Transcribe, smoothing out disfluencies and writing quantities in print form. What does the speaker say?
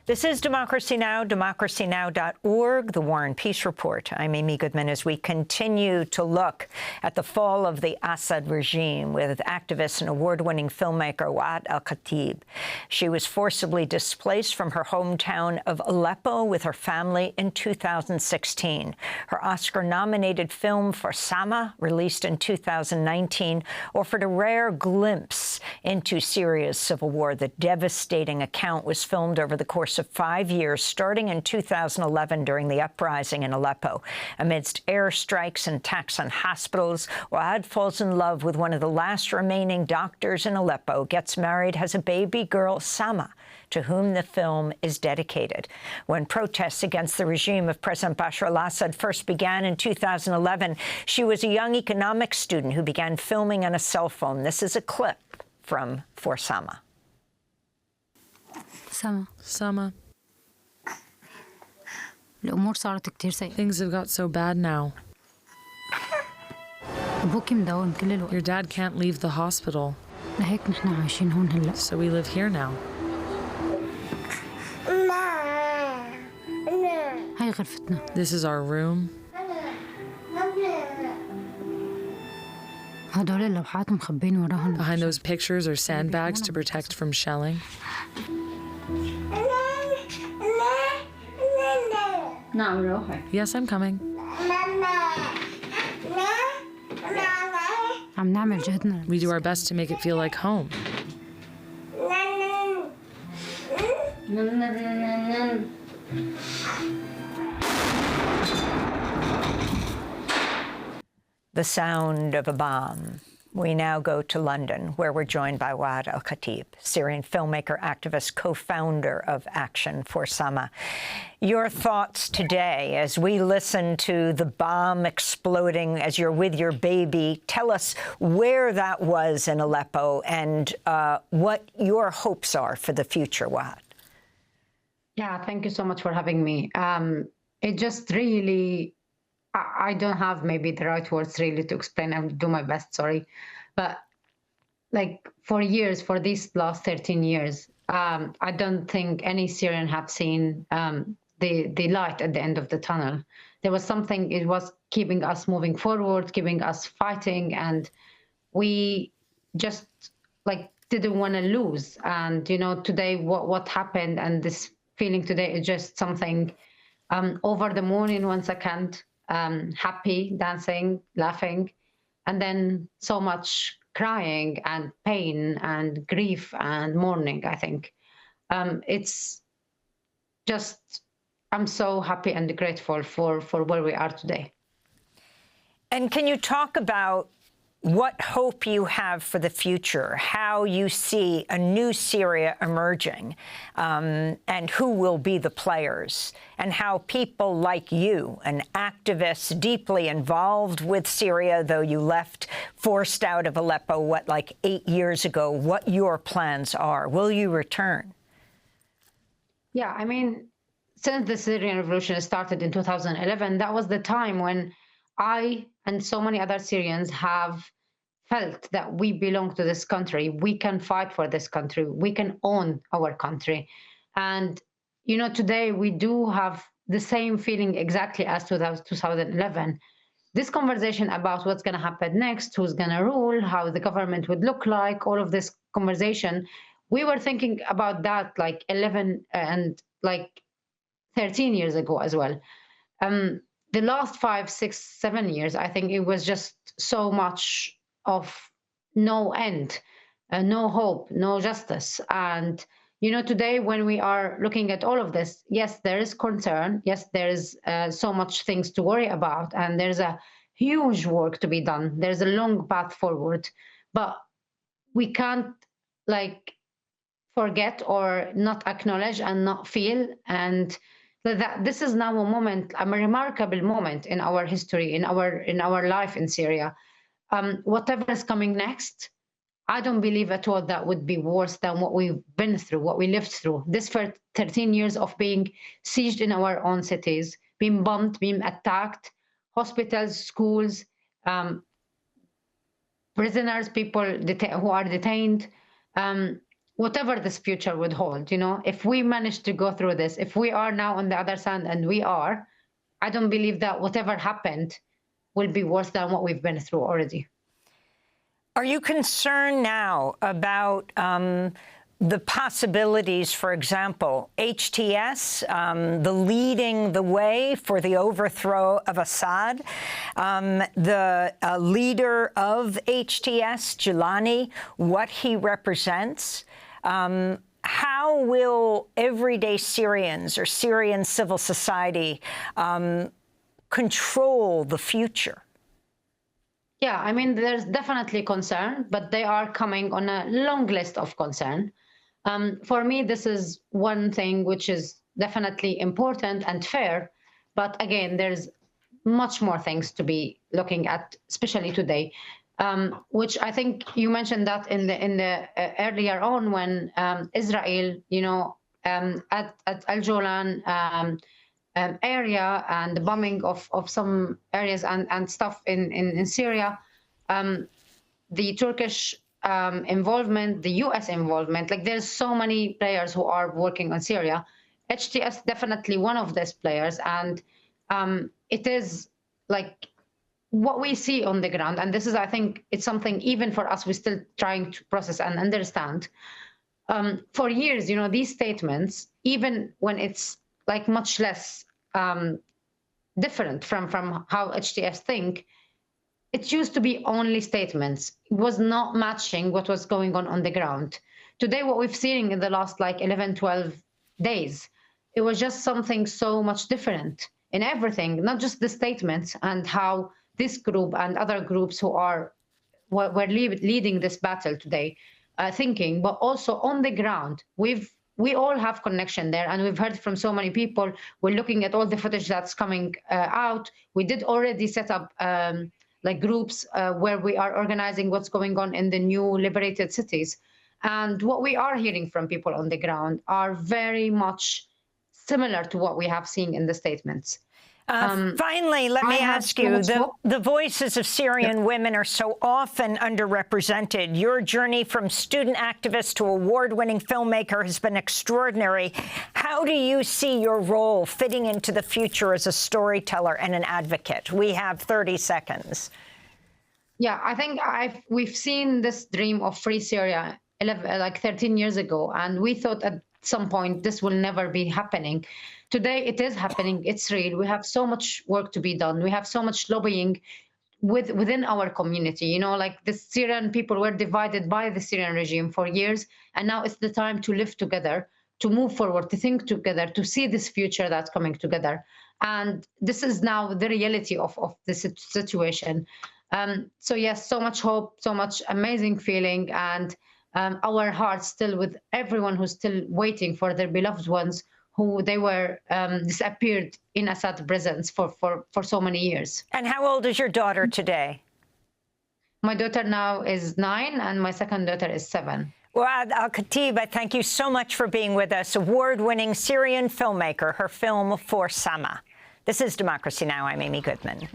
This is Democracy Now!, democracynow.org, the War and Peace Report. I'm Amy Goodman as we continue to look at the fall of the Assad regime with activist and award-winning filmmaker Waad Al-Kateab. She was forcibly displaced from her hometown of Aleppo with her family in 2016. Her Oscar-nominated film Fuerzas, released in 2019, offered a rare glimpse into Syria's civil war. The devastating account was filmed over the course of 5 years, starting in 2011 during the uprising in Aleppo. Amidst airstrikes and attacks on hospitals, Waad falls in love with one of the last remaining doctors in Aleppo, gets married, has a baby girl, Sama, to whom the film is dedicated. When protests against the regime of President Bashar al-Assad first began in 2011, she was a young economics student who began filming on a cell phone. This is a clip from Fuerzas. Sama. Things have got so bad now. Your dad can't leave the hospital. So we live here now. This is our room. Behind those pictures are sandbags to protect from shelling. Yes, I'm coming. We do our best to make it feel like home. The sound of a bomb. We now go to London, where we're joined by Waad Al-Kateab, Syrian filmmaker, activist, co-founder of Action for Sama. Your thoughts today as we listen to the bomb exploding as you're with your baby. Tell us where that was in Aleppo and what your hopes are for the future, Waad. Yeah, thank you so much for having me. It just really... I don't have maybe the right words really to explain. I'll do my best, sorry. But like for years, for these last 13 years, I don't think any Syrian have seen the light at the end of the tunnel. There was something, it was keeping us moving forward, keeping us fighting, and we just like didn't want to lose. And, you know, today what happened and this feeling today is just something over the moon in 1 second. Happy, dancing, laughing, and then so much crying and pain and grief and mourning, I think. It's just, I'm so happy and grateful for where we are today. And can you talk about what hope you have for the future, how you see a new Syria emerging, and who will be the players, and how people like you, an activist deeply involved with Syria, though you left forced out of Aleppo, like 8 years ago, what your plans are? Will you return? Yeah, I mean, since the Syrian revolution started in 2011, that was the time when I and so many other Syrians have felt that we belong to this country. We can fight for this country. We can own our country. And, you know, today we do have the same feeling exactly as 2011. This conversation about what's going to happen next, who's going to rule, how the government would look like, all of this conversation, we were thinking about that like 11 and like 13 years ago as well. The last 5, 6, 7 years, I think it was just so much of no end, no hope, no justice. And, you know, today when we are looking at all of this, yes, there is concern. Yes, there is so much things to worry about. And there's a huge work to be done. There's a long path forward. But we can't, like, forget or not acknowledge and not feel. And that this is now a moment, a remarkable moment in our history, in our life in Syria. Whatever is coming next, I don't believe at all that would be worse than what we've been through, what we lived through. This for 13 years of being sieged in our own cities, being bombed, being attacked, hospitals, schools, prisoners, people who are detained. whatever this future would hold, if we manage to go through this, if we are now on the other side, and we are, I don't believe that whatever happened will be worse than what we've been through already. Are you concerned now about the possibilities, for example, HTS, the leading the way for the overthrow of Assad, the leader of HTS, Gilani, what he represents? How will everyday Syrians or Syrian civil society control the future? Yeah, I mean, there's definitely concern, but they are coming on a long list of concern. For me, this is one thing which is definitely important and fair. But again, there's much more things to be looking at, especially today, which I think you mentioned that in the earlier on when Israel, at Al-Jolan area and the bombing of some areas and stuff in Syria, the Turkish involvement, the US involvement, like there's so many players who are working on Syria. HTS definitely one of these players, and it is like what we see on the ground, and this is, I think, it's something even for us, we're still trying to process and understand. For years, these statements, even when it's like much less different from how HTS think, it used to be only statements. It was not matching what was going on the ground. Today, what we've seen in the last 11, 12 days, it was just something so much different in everything, not just the statements and how this group and other groups who were leading this battle today thinking, but also on the ground. We all have connection there, and we've heard from so many people. We're looking at all the footage that's coming out. We did already set up groups where we are organizing what's going on in the new liberated cities. And what we are hearing from people on the ground are very much similar to what we have seen in the statements. Finally, let me ask you, the voices of Syrian women are so often underrepresented. Your journey from student activist to award-winning filmmaker has been extraordinary. How do you see your role fitting into the future as a storyteller and an advocate? We have 30 seconds. Yeah, I think we've seen this dream of free Syria 13 years ago, and we thought at some point this will never be happening. Today, it is happening. It's real. We have so much work to be done. We have so much lobbying within our community. The Syrian people were divided by the Syrian regime for years, and now it's the time to live together, to move forward, to think together, to see this future that's coming together. And this is now the reality of this situation. So yes, so much hope, so much amazing feeling, and our hearts still with everyone who's still waiting for their beloved ones who they were disappeared in Assad prisons for so many years. And how old is your daughter today? My daughter now is 9, and my second daughter is 7. Waad Al-Kateab, I thank you so much for being with us. Award-winning Syrian filmmaker, her film For Sama. This is Democracy Now! I'm Amy Goodman.